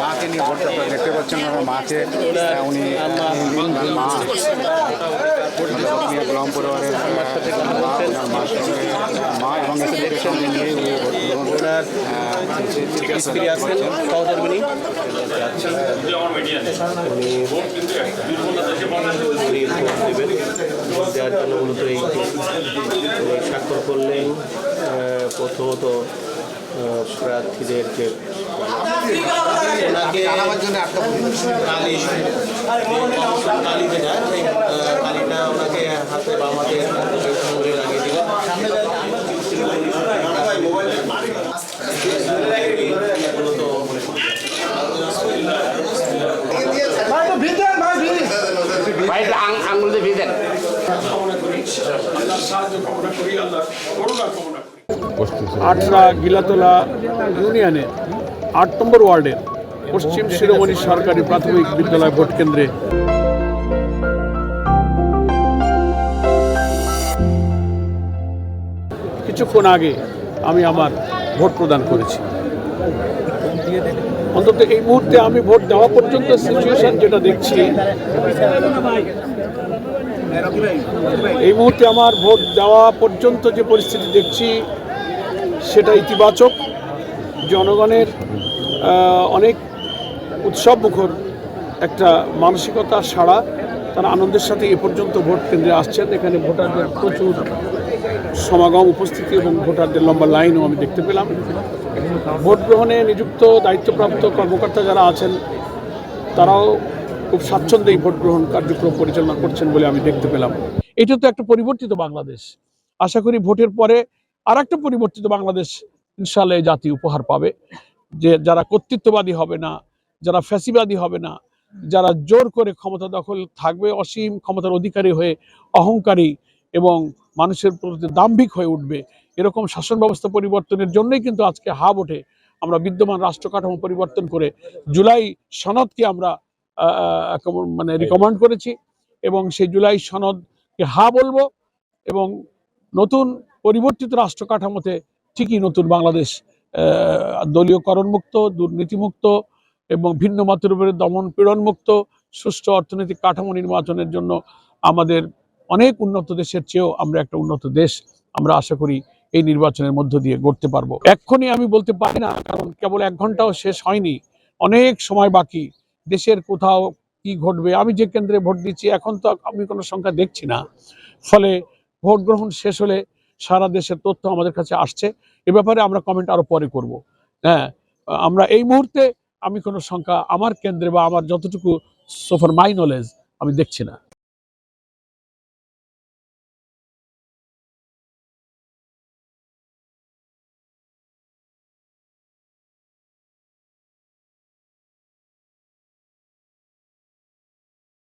মাকে নিয়ে ভোটটা দেখতে পাচ্ছেন মাকে উনি মা গোলাম পরিবারের মা এবং সঙ্গে নিয়ে ওনার স্ত্রী আছেন সহধর্মিনী দেওয়ার জন্য মূলত এই স্বাক্ষর করলেন প্রথমত প্রার্থীদের যে কালী যেটা সেই কালীটা ওনাকে হাতে বামাতে লাগিয়ে দিলেন। আটরা গিলাতলা ইউনিয়নের ৮ নম্বর ওয়ার্ডের পশ্চিম শিরোমণি সরকারি প্রাথমিক বিদ্যালয় ভোট কেন্দ্রে কিছুক্ষণ আগে আমি আমার ভোট প্রদান করেছি। অন্তত এই মুহূর্তে আমি ভোট দেওয়া পর্যন্ত সিচুয়েশন যেটা দেখছি, এই মুহূর্তে আমার ভোট দেওয়া পর্যন্ত যে পরিস্থিতি দেখছি সেটা ইতিবাচক। জনগণের অনেক উৎসব মুখর একটা মানসিকতা সাড়া, তারা আনন্দের সাথে এ পর্যন্ত ভোট কেন্দ্রে আসছেন। এখানে ভোটারদের প্রচুর সমাগম উপস্থিতি এবং ভোটারদের লম্বা লাইনও আমি দেখতে পেলাম। ভোট গ্রহণে নিযুক্ত দায়িত্বপ্রাপ্ত কর্মকর্তা যারা আছেন তারাও খুব স্বাচ্ছন্দ্যেই ভোট গ্রহণ কার্যক্রম পরিচালনা করছেন বলে আমি দেখতে পেলাম। এটা তো একটা পরিবর্তিত বাংলাদেশ। আশা করি ভোটের পরে আর একটা পরিবর্তিত বাংলাদেশ ইনশাআল্লাহ এই জাতি উপহার পাবে, যে যারা কর্তৃত্ববাদী হবে না, যারা ফ্যাসিবাদী হবে না, যারা জোর করে ক্ষমতা দখল থাকবে, অসীম ক্ষমতার অধিকারী হয়ে অহংকারী এবং মানুষের প্রতি দাম্ভিক হয়ে উঠবে, এরকম শাসন ব্যবস্থা পরিবর্তনের জন্যই কিন্তু আজকে হা ভোটে আমরা বিদ্যমান রাষ্ট্র কাঠামো পরিবর্তন করে জুলাই সনদকে আমরা রিকমেন্ড করেছি এবং সেই জুলাই সনদকে হা বলবো এবং নতুন পরিবর্তিত রাষ্ট্র কাঠামোতে ঠিকই নতুন বাংলাদেশ দলীয়করণ মুক্ত, দুর্নীতিমুক্ত এবং ভিন্ন মতের উপরে দমন পীড়ন মুক্ত সুষ্ঠু অর্থনৈতিক কাঠামো নির্বাচনের জন্য আমাদের অনেক উন্নত দেশের চেয়েও আমরা একটা উন্নত দেশ আমরা আশা করি এই নির্বাচনের মধ্য দিয়ে গড়তে পারবো। এক্ষুনি আমি বলতে পারি না, কারণ কেবল 1 ঘন্টাও শেষ হয়নি, অনেক সময় বাকি। দেশের কোথাও কি ঘটবে, আমি যে কেন্দ্রে ভোট দিচ্ছি এখন তো আমি কোনো সংখ্যা দেখছি না, ফলে ভোট গ্রহণ শেষ হলে সারা দেশের তথ্য আমাদের কাছে আসছে। এ ব্যাপারে আমরা কমেন্ট আরো পরে করব। হ্যাঁ, আমরা এই মুহূর্তে আমি কোনো সংখ্যা আমার কেন্দ্রে বা আমার যতটুকু সো ফার মাই নলেজ আমি দেখছি না।